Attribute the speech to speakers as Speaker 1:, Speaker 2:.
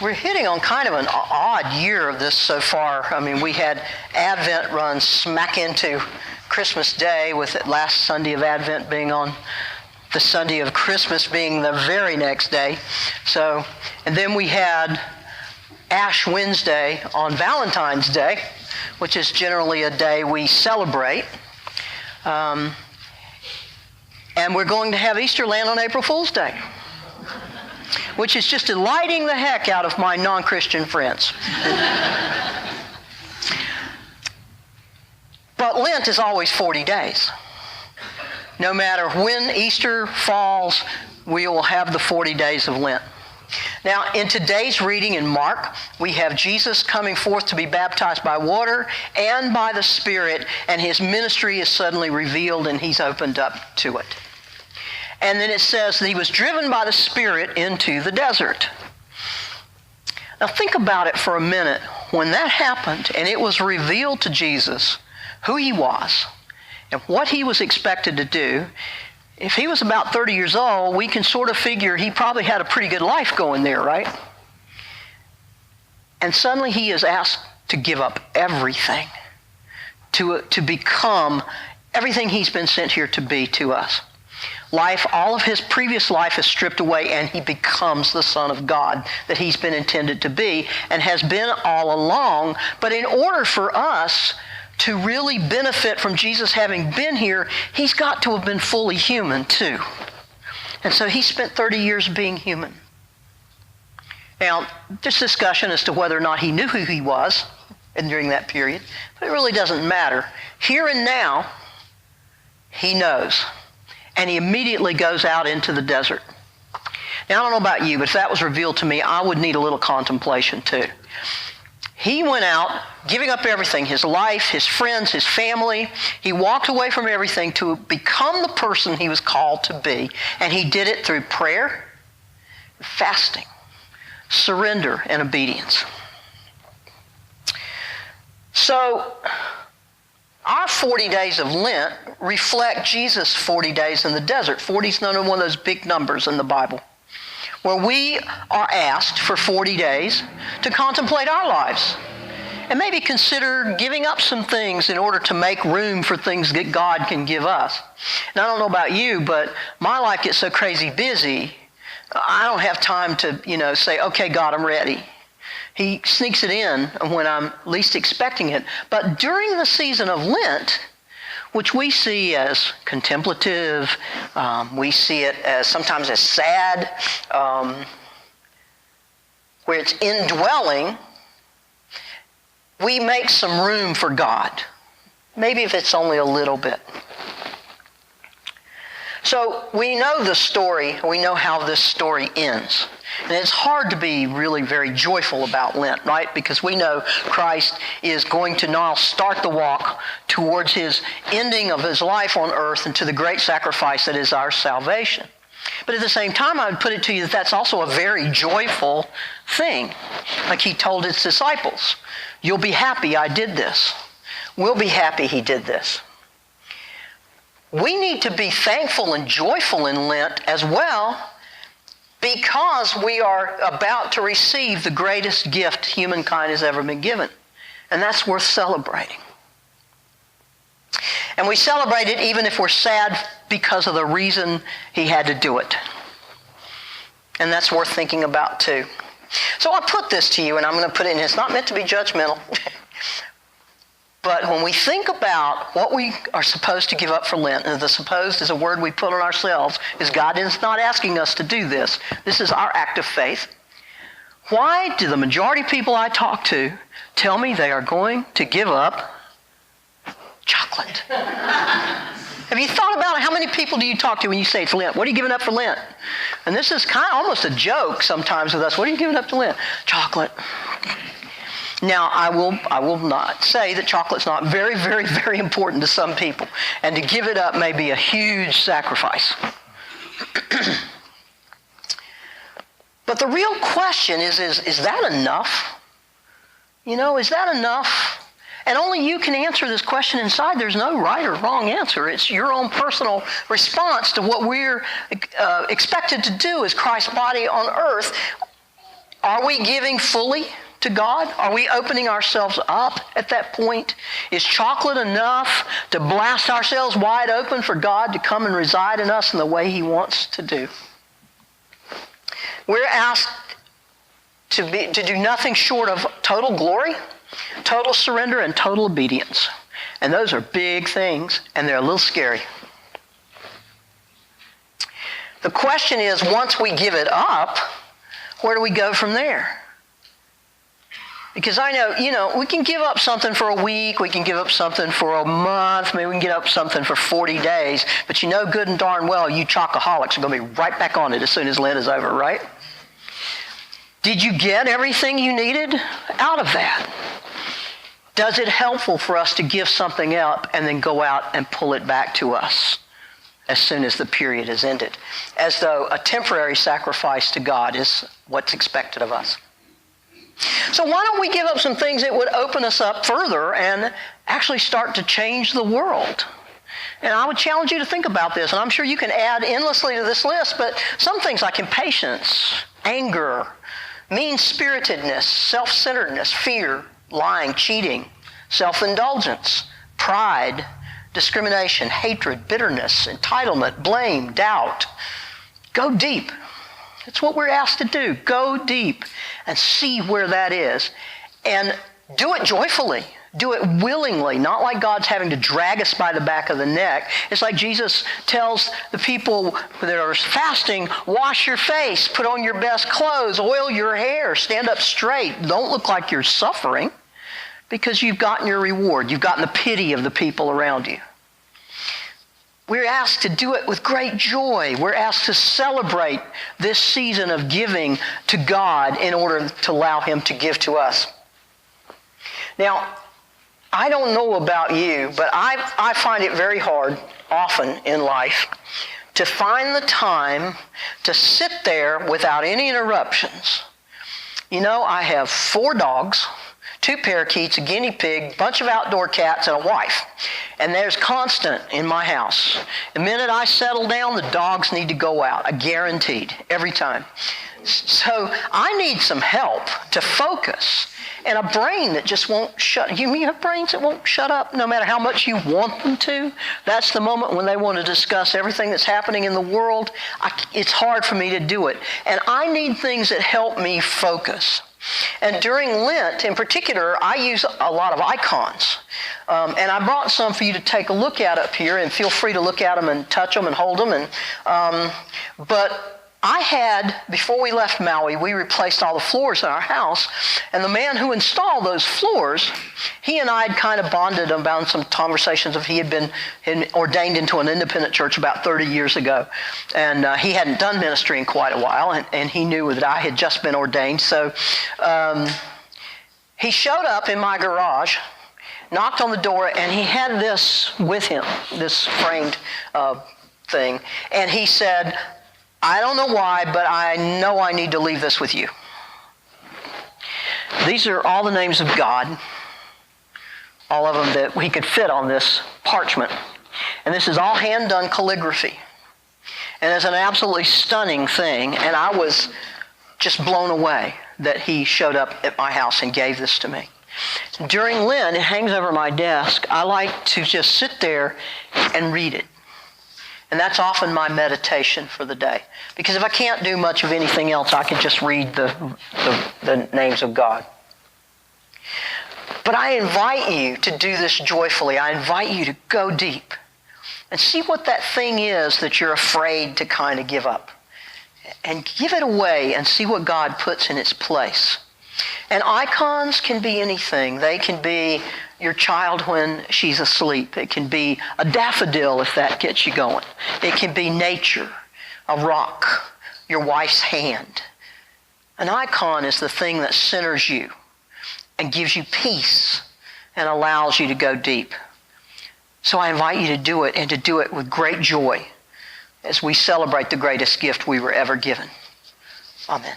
Speaker 1: we're hitting on kind of an odd year of this so far. I mean, we had Advent run smack into Christmas Day, with it last Sunday of Advent being on the Sunday of Christmas being the very next day. So, and then we had Ash Wednesday on Valentine's Day, which is generally a day we celebrate. And we're going to have Easter land on April Fool's Day, which is just delighting the heck out of my non-Christian friends. But Lent is always 40 days. No matter when Easter falls, we will have the 40 days of Lent. Now, in today's reading in Mark, we have Jesus coming forth to be baptized by water and by the Spirit, and his ministry is suddenly revealed and he's opened up to it. And then it says that he was driven by the Spirit into the desert. Now think about it for a minute. When that happened and it was revealed to Jesus who he was and what he was expected to do, if he was about 30 years old, we can sort of figure he probably had a pretty good life going there, right? And suddenly he is asked to give up everything, to become everything he's been sent here to be to us. Life, all of his previous life is stripped away, and he becomes the Son of God that he's been intended to be and has been all along. But in order for us to really benefit from Jesus having been here, he's got to have been fully human too. And so he spent 30 years being human. Now, there's discussion as to whether or not he knew who he was during that period, but it really doesn't matter. Here and now, he knows. And he immediately goes out into the desert. Now, I don't know about you, but if that was revealed to me, I would need a little contemplation too. He went out, giving up everything, his life, his friends, his family. He walked away from everything to become the person he was called to be. And he did it through prayer, fasting, surrender, and obedience. So, our 40 days of Lent reflect Jesus' 40 days in the desert. 40 is one of those big numbers in the Bible, where we are asked for 40 days to contemplate our lives and maybe consider giving up some things in order to make room for things that God can give us. And I don't know about you, but my life gets so crazy busy, I don't have time to, say, okay, God, I'm ready. He sneaks it in when I'm least expecting it. But during the season of Lent, which we see as contemplative, we see it as sometimes as sad, where it's indwelling, we make some room for God. Maybe if it's only a little bit. So we know the story, we know how this story ends. And it's hard to be really very joyful about Lent, right? Because we know Christ is going to now start the walk towards his ending of his life on earth and to the great sacrifice that is our salvation. But at the same time, I would put it to you that that's also a very joyful thing. Like he told his disciples, you'll be happy I did this. We'll be happy he did this. We need to be thankful and joyful in Lent as well, because we are about to receive the greatest gift humankind has ever been given. And that's worth celebrating. And we celebrate it even if we're sad because of the reason he had to do it. And that's worth thinking about too. So I put this to you, and I'm going to put it in. It's not meant to be judgmental. But when we think about what we are supposed to give up for Lent, and the supposed is a word we put on ourselves, is God is not asking us to do this. This is our act of faith. Why do the majority of people I talk to tell me they are going to give up chocolate? Have you thought about it? How many people do you talk to when you say it's Lent? What are you giving up for Lent? And this is kind of almost a joke sometimes with us. What are you giving up to Lent? Chocolate. Now, I will not say that chocolate's not very, very, very important to some people. And to give it up may be a huge sacrifice. But the real question is that enough? Is that enough? And only you can answer this question inside. There's no right or wrong answer. It's your own personal response to what we're expected to do as Christ's body on earth. Are we giving fully to God? Are we opening ourselves up at that point? Is chocolate enough to blast ourselves wide open for God to come and reside in us in the way He wants to do? We're asked to do nothing short of total glory, total surrender, and total obedience. And those are big things, and they're a little scary. The question is, once we give it up, where do we go from there? Because I know, we can give up something for a week, we can give up something for a month, maybe we can give up something for 40 days, but good and darn well you chocoholics are going to be right back on it as soon as Lent is over, right? Did you get everything you needed out of that? Does it helpful for us to give something up and then go out and pull it back to us as soon as the period is ended, as though a temporary sacrifice to God is what's expected of us? So why don't we give up some things that would open us up further and actually start to change the world? And I would challenge you to think about this, and I'm sure you can add endlessly to this list, but some things like impatience, anger, mean-spiritedness, self-centeredness, fear, lying, cheating, self-indulgence, pride, discrimination, hatred, bitterness, entitlement, blame, doubt. Go deep. That's what we're asked to do. Go deep and see where that is. And do it joyfully. Do it willingly, not like God's having to drag us by the back of the neck. It's like Jesus tells the people that are fasting, wash your face, put on your best clothes, oil your hair, stand up straight. Don't look like you're suffering, because you've gotten your reward. You've gotten the pity of the people around you. We're asked to do it with great joy. We're asked to celebrate this season of giving to God in order to allow Him to give to us. Now, I don't know about you, but I find it very hard, often in life, to find the time to sit there without any interruptions. I have 4 dogs, 2 parakeets, a guinea pig, a bunch of outdoor cats, and a wife. And there's constant in my house. The minute I settle down, the dogs need to go out. Guaranteed, every time. So I need some help to focus. And a brain that just won't shut. You have brains that won't shut up no matter how much you want them to? That's the moment when they want to discuss everything that's happening in the world. It's hard for me to do it. And I need things that help me focus. And during Lent, in particular, I use a lot of icons. And I brought some for you to take a look at up here, and feel free to look at them and touch them and hold them. But I had, before we left Maui, we replaced all the floors in our house. And the man who installed those floors, he and I had kind of bonded about some conversations of he had been ordained into an independent church about 30 years ago. And he hadn't done ministry in quite a while, and he knew that I had just been ordained. So he showed up in my garage, knocked on the door, and he had this with him, this framed thing. And he said, I don't know why, but I know I need to leave this with you. These are all the names of God, all of them that we could fit on this parchment. And this is all hand-done calligraphy. And it's an absolutely stunning thing, and I was just blown away that he showed up at my house and gave this to me. During Lent, it hangs over my desk. I like to just sit there and read it. And that's often my meditation for the day. Because if I can't do much of anything else, I can just read the names of God. But I invite you to do this joyfully. I invite you to go deep and see what that thing is that you're afraid to kind of give up. And give it away and see what God puts in its place. And icons can be anything. They can be your child when she's asleep. It can be a daffodil if that gets you going. It can be nature, a rock, your wife's hand. An icon is the thing that centers you and gives you peace and allows you to go deep. So I invite you to do it, and to do it with great joy as we celebrate the greatest gift we were ever given. Amen.